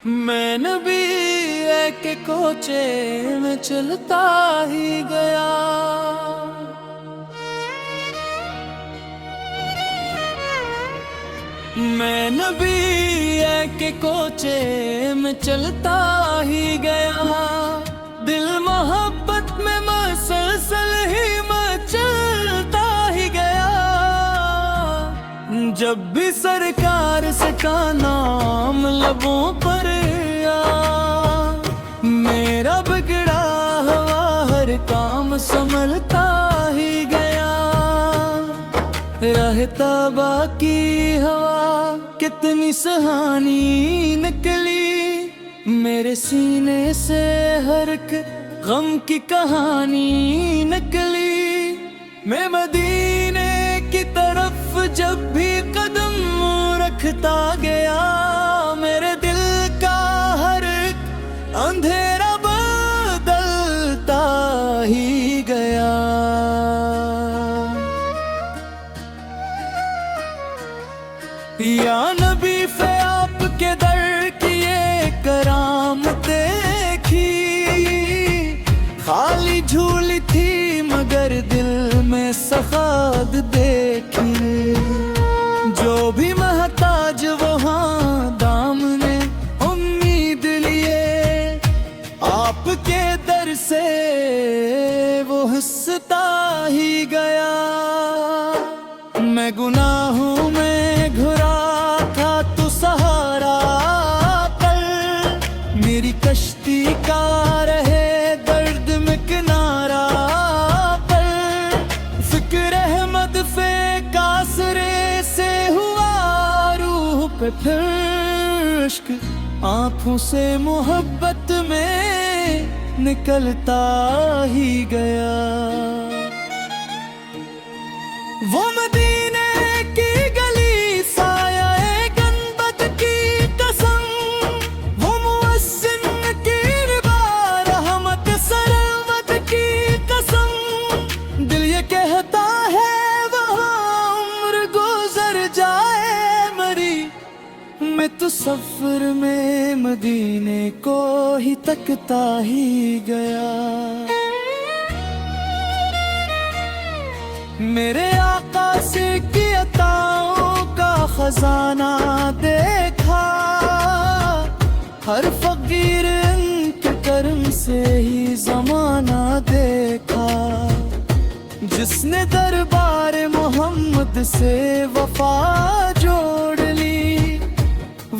میں نبی ہے کہ کوچے میں چلتا ہی گیا، میں نبی ہے کہ کوچے میں چلتا ہی گیا، دل محبت میں مسلسل ہی میں چلتا ہی گیا، جب بھی سرکار سے کا نام لبوں پر آیا، میرا بگڑا ہوا ہر کام سنبھلتا ہی گیا، رہتا باقی ہوا کتنی سہانی نکلی، میرے سینے سے ہر ایک غم کی کہانی نکلی، میں مدینے کی طرف جب بھی قدم رکھتا گیا، میرے دل کا ہر ایک اندھیرا بدلتا ہی گیا، یا نبی فے آپ کے در کی یہ کرامت دیکھی، خالی جھولی تھی مگر دل میں سخاوت دیکھی، جو بھی محتاج وہاں دامن امید لیے، آپ کے در سے وہ ہنستا ہی گیا، میں گناہوں میں گھرا تھا تو سہارا پر، میری کشتی کا رہے درد میں کنارہ پر، فکر احمد فے کاسرے سے ہوا روح پہ پھر عشق، آنکھوں سے محبت میں نکلتا ہی گیا، وہ مدینے کی گلی سایہ گنبد کی قسم، وہ مؤذن کی ربا رحمت سرمد کی قسم، دل یہ کہتا ہے وہاں عمر گزر جائے مری، میں تو سفر میں مدینے کو ہی تکتا ہی گیا، میرے آقا سے کی عطاؤں کا خزانہ دیکھا، ہر فقیر ان کے کرم سے ہی زمانہ دیکھا، جس نے دربار محمد سے وفا جوڑ لی،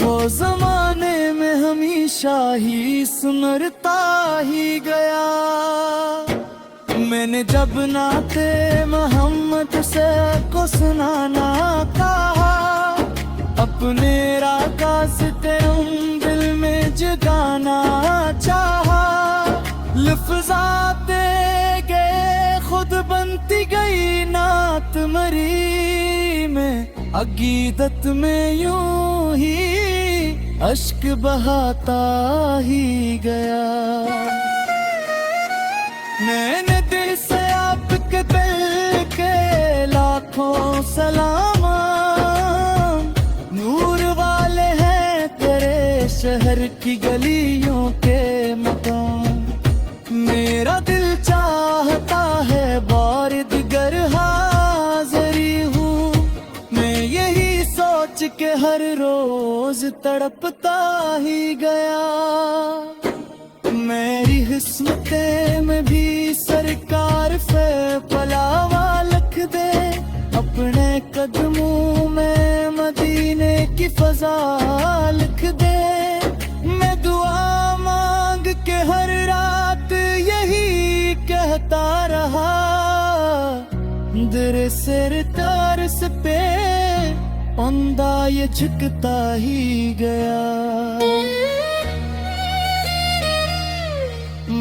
وہ زمانے میں ہمیشہ ہی سنرتا ہی گیا، میں نے جب نعتِ محمد سے کو سنانا کہا، اپنے راز تیرم دل میں جگانا چاہا، لفظات گئے خود بنتی گئی نعت مری، میں عقیدت میں یوں ہی اشک بہاتا ہی گیا، میں نے دل سے آپ کے دل کے لاکھوں سلام، نور والے ہیں تیرے شہر کی گلیوں کے مقام، میرا دل چاہتا ہے بار دیگر حاضری ہوں، میں یہی سوچ کے ہر روز تڑپتا ہی گیا، میری حسمت میں بھی سرکار فے پلاوا لکھ دے، اپنے قدموں میں مدینے کی فضا لکھ دے، میں دعا مانگ کے ہر رات یہی کہتا رہا، در سرکار سے پہ بندہ یہ جھکتا ہی گیا،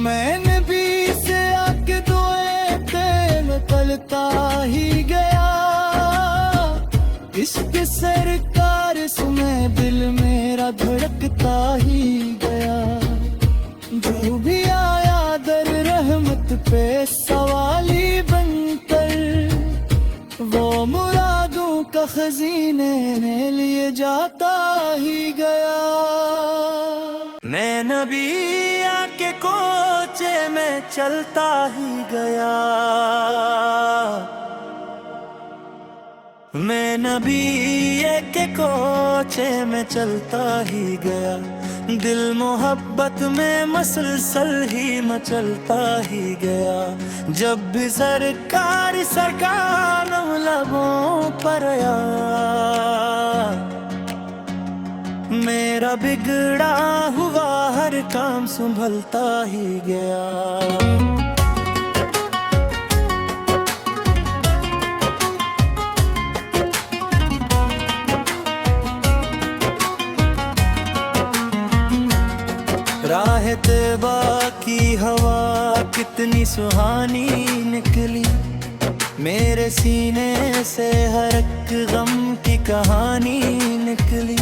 میں نبی سے آکے دعائیں تے نکلتا ہی گیا، عشق سرکار سنے دل میرا دھڑکتا ہی گیا، جو بھی آیا در رحمت پہ سوالی بن کر، وہ مرادوں کا خزینے نے لیے جاتا ہی گیا۔ میں نبی کے کوچے میں چلتا ہی گیا، میں نبی کے کوچے میں چلتا ہی گیا، دل محبت میں مسلسل ہی مچلتا ہی گیا، جب بھی سرکار نام لبوں پر آیا، میرا بگڑا ہوا ہر کام سنبھلتا ہی گیا۔ راہ طیبہ کی ہوا کتنی سہانی نکلی، میرے سینے سے ہر ایک غم کی کہانی نکلی،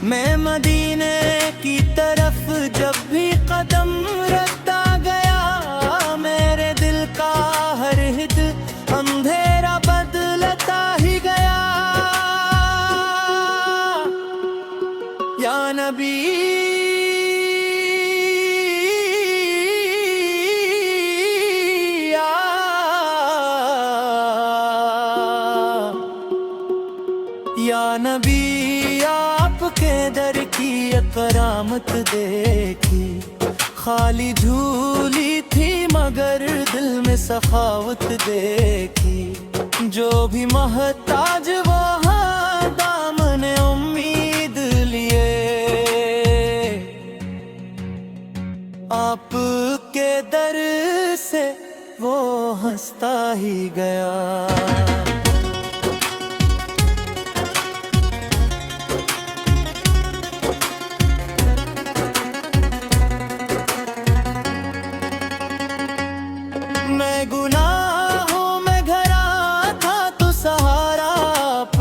میں مدینے کی طرف جب بھی قدم رکھتا گیا، میرے دل کا ہر ہد اندھیرا بدلتا ہی گیا، یا نبی یا نبی آپ کے در کی کرامت دیکھی، خالی جھولی تھی مگر دل میں سخاوت دیکھی، جو بھی محتاج وہاں دامن امید لیے، آپ کے در سے وہ ہنستا ہی گیا۔ میں گناہوں میں گھرا تھا تو سہارا آپ،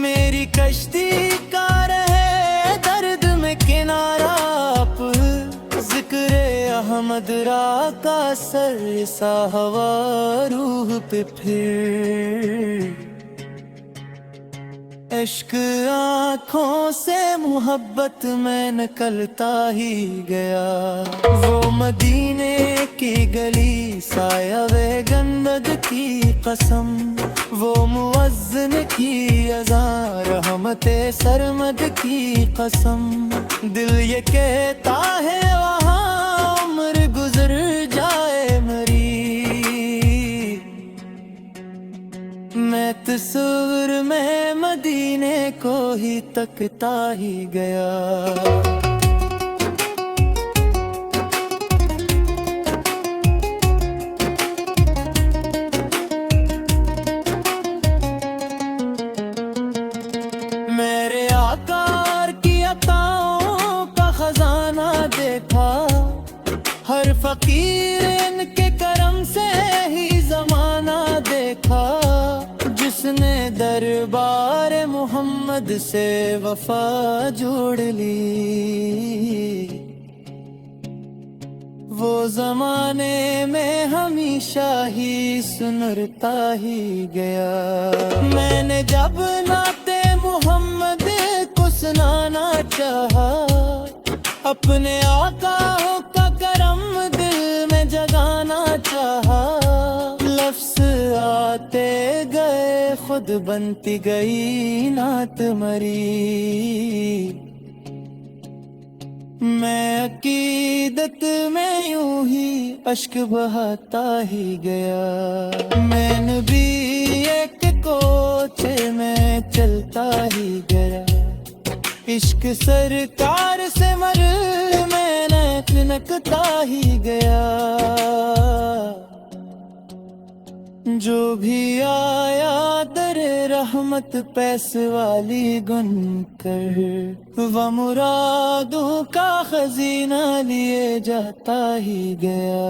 میری کشتی کا رہے درد میں کنارہ آپ، ذکر احمد را کا سر سا ہوا روح پہ پھر، عشق آنکھوں سے محبت میں نکلتا ہی گیا، وہ مدینے کی گلی سایہ گنبد کی قسم، وہ مؤذن کی اذان رحمت سرمد کی قسم، دل یہ کہتا ہے وہاں عمر گزر جائے مری، میں تصور میں مدینے کو ہی تکتا ہی گیا۔ میرے آقا کی عطاؤں کا خزانہ دیکھا، ہر فقیر ان کے کرم سے ہی زمانہ دیکھا، جس نے دربار محمد سے وفا جوڑ لی، وہ زمانے میں ہمیشہ ہی سنرتا ہی گیا۔ میں نے جب نعت محمد کو سنانا چاہا، اپنے آقا کا کرم دل میں جگانا چاہا، لفظ آتے گئے خود بنتی گئی نعت مری، میں عقیدت میں یوں ہی اشک بہاتا ہی گیا، میں نبی ایک کوچے میں چلتا ہی گیا، عشق سرکار سے مر میں نکتا ہی گیا، جو بھی آیا در رحمت پیس والی گن کر، وہ مرادوں کا خزینہ لیے جاتا ہی گیا۔